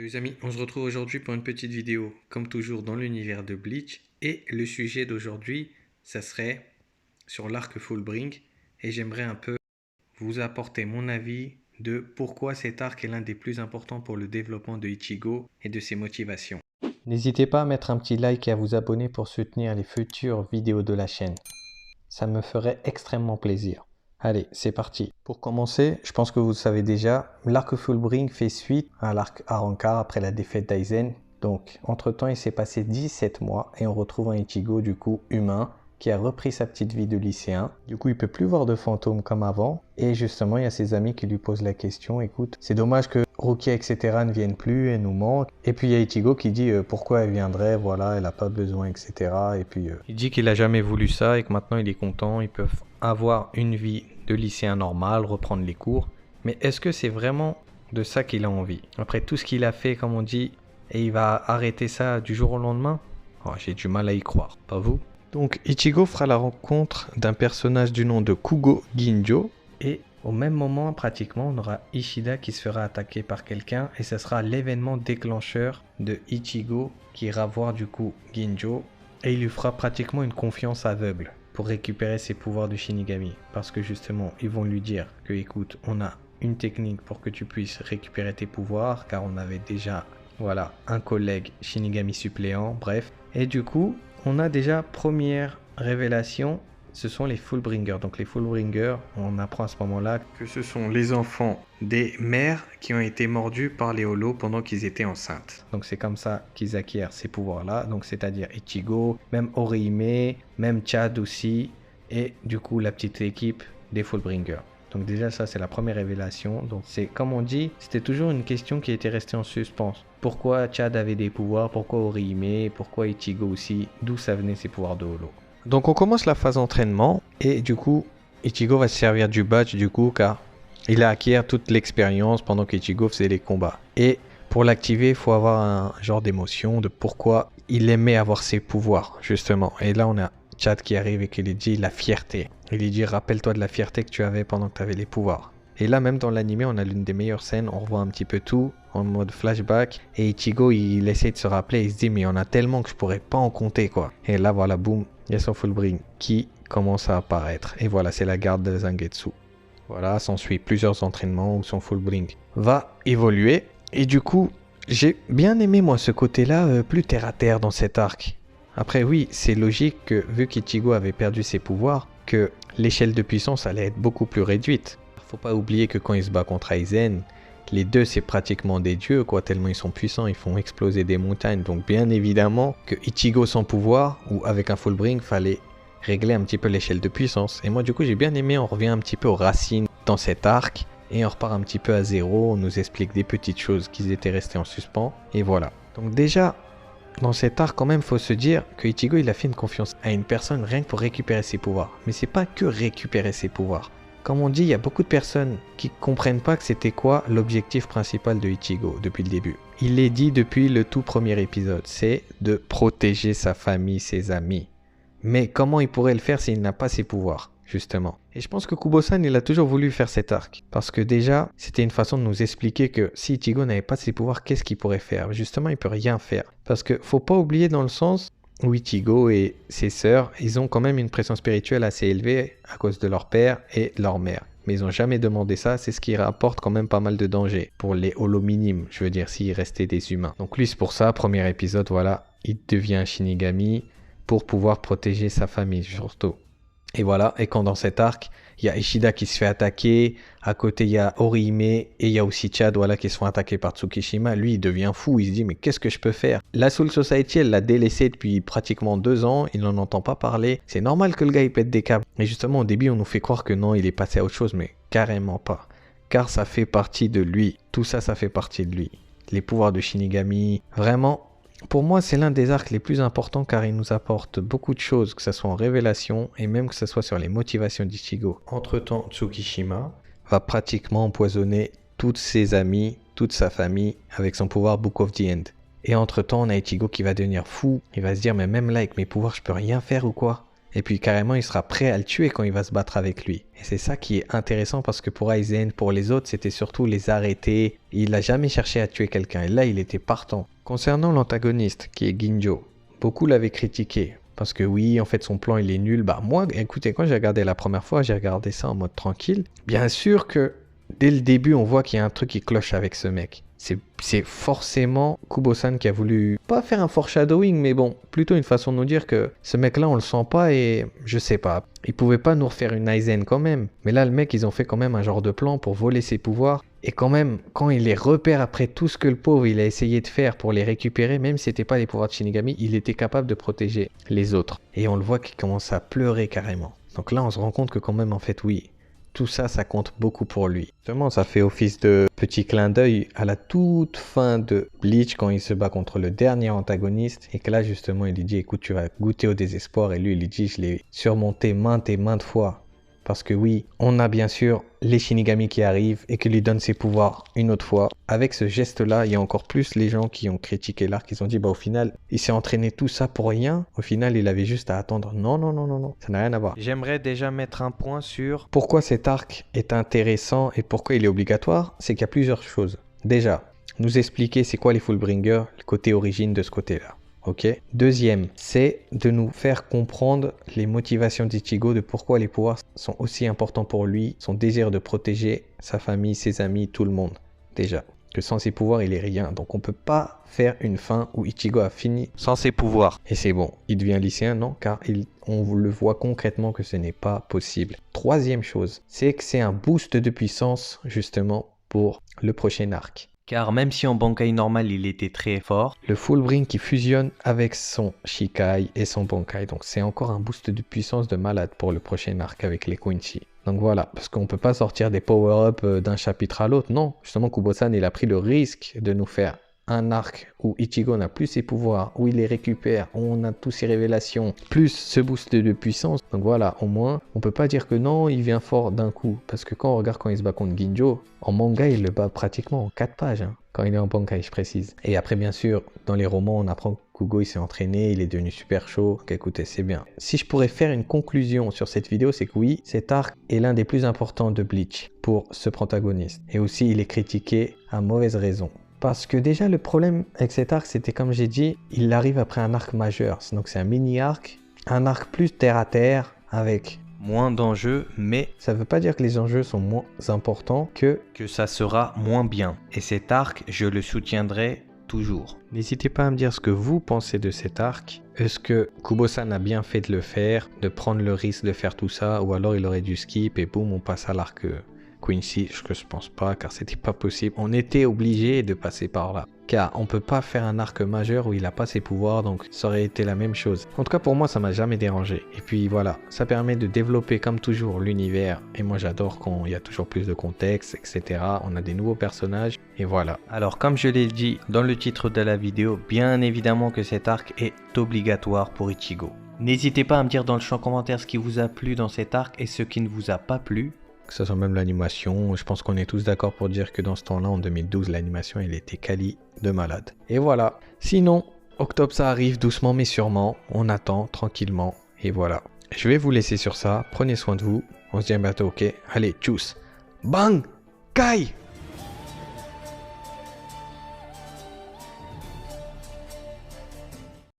Les amis, on se retrouve aujourd'hui pour une petite vidéo, comme toujours dans l'univers de Bleach. Et le sujet d'aujourd'hui, ça serait sur l'arc Fullbring. Et j'aimerais un peu vous apporter mon avis de pourquoi cet arc est l'un des plus importants pour le développement de Ichigo et de ses motivations. N'hésitez pas à mettre un petit like et à vous abonner pour soutenir les futures vidéos de la chaîne. Ça me ferait extrêmement plaisir. Allez, c'est parti. Pour commencer, je pense que vous le savez déjà, l'arc Fullbring fait suite à l'arc Arrancar après la défaite d'Aizen. Donc, entre-temps, il s'est passé 17 mois et on retrouve un Ichigo, du coup, humain, qui a repris sa petite vie de lycéen. Du coup, il peut plus voir de fantômes comme avant. Et justement, il y a ses amis qui lui posent la question, écoute, c'est dommage que Rukia, etc. ne viennent plus, elle nous manque. Et puis il y a Ichigo qui dit pourquoi elle viendrait, voilà, elle n'a pas besoin, etc. Et puis il dit qu'il a jamais voulu ça et que maintenant il est content, ils peuvent avoir une vie de lycéen normal, reprendre les cours. Mais est-ce que c'est vraiment de ça qu'il a envie? Après tout ce qu'il a fait, comme on dit, et il va arrêter ça du jour au lendemain? Oh, j'ai du mal à y croire, pas vous? Donc Ichigo fera la rencontre d'un personnage du nom de Kugo Ginjo. Et au même moment, pratiquement, on aura Ishida qui se fera attaquer par quelqu'un. Et ce sera l'événement déclencheur de Ichigo qui ira voir du coup Ginjo. Et il lui fera pratiquement une confiance aveugle pour récupérer ses pouvoirs de Shinigami. Parce que justement, ils vont lui dire que écoute, on a une technique pour que tu puisses récupérer tes pouvoirs. Car on avait déjà, voilà, un collègue Shinigami suppléant, bref. Et du coup, on a déjà première révélation, ce sont les Fullbringers. Donc les Fullbringers, on apprend à ce moment-là que ce sont les enfants des mères qui ont été mordus par les holos pendant qu'ils étaient enceintes. Donc c'est comme ça qu'ils acquièrent ces pouvoirs-là. Donc c'est-à-dire Ichigo, même Orihime, même Chad aussi, et du coup la petite équipe des Fullbringers. Donc déjà ça c'est la première révélation. Donc c'est comme on dit, c'était toujours une question qui était restée en suspens. Pourquoi Chad avait des pouvoirs, pourquoi Orihime, pourquoi Ichigo aussi, d'où ça venait ces pouvoirs de holo. Donc on commence la phase entraînement et du coup Ichigo va se servir du badge du coup car il a acquis toute l'expérience pendant qu'Ichigo faisait les combats. Et pour l'activer il faut avoir un genre d'émotion de pourquoi il aimait avoir ses pouvoirs justement. Et là on a Chad qui arrive et qui lui dit la fierté. Il lui dit rappelle-toi de la fierté que tu avais pendant que tu avais les pouvoirs. Et là même dans l'anime on a l'une des meilleures scènes, on revoit un petit peu tout en mode flashback et Ichigo il essaie de se rappeler, il se dit mais il y en a tellement que je pourrais pas en compter quoi. Et là voilà boum, il y a son Fullbring qui commence à apparaître et voilà c'est la garde de Zangetsu. Voilà, s'ensuit plusieurs entraînements où son Fullbring va évoluer et du coup j'ai bien aimé moi ce côté là plus terre à terre dans cet arc. Après oui c'est logique que vu qu'Ichigo avait perdu ses pouvoirs que l'échelle de puissance allait être beaucoup plus réduite. Faut pas oublier que quand il se bat contre Aizen, les deux c'est pratiquement des dieux quoi, tellement ils sont puissants, ils font exploser des montagnes. Donc bien évidemment que Ichigo sans pouvoir ou avec un Fullbring fallait régler un petit peu l'échelle de puissance. Et moi du coup j'ai bien aimé, on revient un petit peu aux racines dans cet arc et on repart un petit peu à zéro, on nous explique des petites choses qui étaient restées en suspens et voilà. Donc déjà dans cet arc quand même faut se dire que Ichigo il a fait une confiance à une personne rien que pour récupérer ses pouvoirs. Mais c'est pas que récupérer ses pouvoirs. Comme on dit, il y a beaucoup de personnes qui comprennent pas que c'était quoi l'objectif principal de Ichigo depuis le début. Il l'est dit depuis le tout premier épisode, c'est de protéger sa famille, ses amis. Mais comment il pourrait le faire s'il n'a pas ses pouvoirs, justement? Et je pense que Kubo-san, il a toujours voulu faire cet arc. Parce que déjà, c'était une façon de nous expliquer que si Ichigo n'avait pas ses pouvoirs, qu'est-ce qu'il pourrait faire? Justement, il peut rien faire. Parce que faut pas oublier dans le sens où Ichigo et ses sœurs, ils ont quand même une pression spirituelle assez élevée à cause de leur père et leur mère. Mais ils n'ont jamais demandé ça, c'est ce qui rapporte quand même pas mal de danger pour les holominimes, je veux dire s'ils restaient des humains. Donc lui c'est pour ça, premier épisode, voilà, il devient un Shinigami pour pouvoir protéger sa famille surtout. Et voilà, et quand dans cet arc, il y a Ishida qui se fait attaquer, à côté il y a Orihime, et il y a aussi Chad voilà, qui se font attaquer par Tsukishima. Lui il devient fou, il se dit mais qu'est-ce que je peux faire? La Soul Society elle l'a délaissé depuis pratiquement 2 ans, il n'en entend pas parler. C'est normal que le gars il pète des câbles. Et justement au début on nous fait croire que non, il est passé à autre chose, mais carrément pas. Car ça fait partie de lui, tout ça ça fait partie de lui. Les pouvoirs de Shinigami, vraiment... Pour moi, c'est l'un des arcs les plus importants car il nous apporte beaucoup de choses, que ce soit en révélation et même que ce soit sur les motivations d'Ichigo. Entre-temps, Tsukishima va pratiquement empoisonner tous ses amis, toute sa famille avec son pouvoir Book of the End. Et entre-temps, on a Ichigo qui va devenir fou. Il va se dire, mais même là, avec mes pouvoirs, je peux rien faire ou quoi? Et puis carrément, il sera prêt à le tuer quand il va se battre avec lui. Et c'est ça qui est intéressant parce que pour Aizen, pour les autres, c'était surtout les arrêter. Il n'a jamais cherché à tuer quelqu'un. Et là, il était partant. Concernant l'antagoniste, qui est Ginjo, beaucoup l'avaient critiqué. Parce que oui, en fait, son plan, il est nul. Bah moi, écoutez, quand j'ai regardé la première fois, j'ai regardé ça en mode tranquille. Bien sûr que dès le début, on voit qu'il y a un truc qui cloche avec ce mec. C'est forcément Kubo-san qui a voulu, pas faire un foreshadowing, mais bon, plutôt une façon de nous dire que ce mec-là, on le sent pas et je sais pas. Il pouvait pas nous refaire une Aizen quand même. Mais là, le mec, ils ont fait quand même un genre de plan pour voler ses pouvoirs. Et quand même, quand il les repère après tout ce que le pauvre, il a essayé de faire pour les récupérer, même si c'était pas les pouvoirs de Shinigami, il était capable de protéger les autres. Et on le voit qu'il commence à pleurer carrément. Donc là, on se rend compte que quand même, en fait, oui, tout ça, ça compte beaucoup pour lui. Justement, ça fait office de petit clin d'œil à la toute fin de Bleach quand il se bat contre le dernier antagoniste et que là, justement, il lui dit, écoute, tu vas goûter au désespoir. Et lui, il lui dit, je l'ai surmonté maintes et maintes fois. Parce que oui, on a bien sûr les Shinigami qui arrivent et qui lui donnent ses pouvoirs une autre fois. Avec ce geste-là, il y a encore plus les gens qui ont critiqué l'arc. Ils ont dit, bah au final, il s'est entraîné tout ça pour rien. Au final, il avait juste à attendre. Non, non, non, non, non. Ça n'a rien à voir. J'aimerais déjà mettre un point sur pourquoi cet arc est intéressant et pourquoi il est obligatoire. C'est qu'il y a plusieurs choses. Déjà, nous expliquer c'est quoi les Fullbringers, le côté origine de ce côté-là. Ok. Deuxième, c'est de nous faire comprendre les motivations d'Ichigo, de pourquoi les pouvoirs sont aussi importants pour lui, son désir de protéger sa famille, ses amis, tout le monde. Déjà, que sans ses pouvoirs, il est rien. Donc on peut pas faire une fin où Ichigo a fini sans ses pouvoirs. Et c'est bon, il devient lycéen, non? Car on le voit concrètement que ce n'est pas possible. Troisième chose, c'est que c'est un boost de puissance justement pour le prochain arc. Car même si en Bankai normal il était très fort, le Fullbring qui fusionne avec son Shikai et son Bankai. Donc c'est encore un boost de puissance de malade pour le prochain arc avec les Quincy. Donc voilà, parce qu'on ne peut pas sortir des power-up d'un chapitre à l'autre. Non, justement Kubo-san il a pris le risque de nous faire un arc où Ichigo n'a plus ses pouvoirs, où il les récupère, où on a toutes ses révélations, plus ce boost de puissance. Donc voilà, au moins, on peut pas dire que non, il vient fort d'un coup. Parce que quand on regarde quand il se bat contre Ginjo, en manga, il le bat pratiquement en 4 pages. Hein, quand il est en Bankai, je précise. Et après, bien sûr, dans les romans, on apprend que Kugo, il s'est entraîné, il est devenu super chaud. Donc écoutez, c'est bien. Si je pourrais faire une conclusion sur cette vidéo, c'est que oui, cet arc est l'un des plus importants de Bleach pour ce protagoniste. Et aussi, il est critiqué à mauvaise raison. Parce que déjà, le problème avec cet arc, c'était comme j'ai dit, il arrive après un arc majeur. Donc c'est un mini-arc, un arc plus terre-à-terre, avec moins d'enjeux, mais ça ne veut pas dire que les enjeux sont moins importants que ça sera moins bien. Et cet arc, je le soutiendrai toujours. N'hésitez pas à me dire ce que vous pensez de cet arc. Est-ce que Kubo-san a bien fait de le faire, de prendre le risque de faire tout ça, ou alors il aurait dû skip et boum, on passe à l'arc Quincy, ce que je pense pas, car c'était pas possible. On était obligé de passer par là. Car on peut pas faire un arc majeur où il a pas ses pouvoirs, donc ça aurait été la même chose. En tout cas, pour moi, ça m'a jamais dérangé. Et puis voilà, ça permet de développer comme toujours l'univers. Et moi, j'adore quand il y a toujours plus de contexte, etc. On a des nouveaux personnages, et voilà. Alors, comme je l'ai dit dans le titre de la vidéo, bien évidemment que cet arc est obligatoire pour Ichigo. N'hésitez pas à me dire dans le champ commentaire ce qui vous a plu dans cet arc et ce qui ne vous a pas plu. Que ce soit même l'animation, je pense qu'on est tous d'accord pour dire que dans ce temps-là, en 2012, l'animation, elle était quali de malade. Et voilà. Sinon, octobre, ça arrive doucement mais sûrement. On attend tranquillement. Et voilà. Je vais vous laisser sur ça. Prenez soin de vous. On se dit à bientôt, ok? Allez, tchuss. Bang! Kai!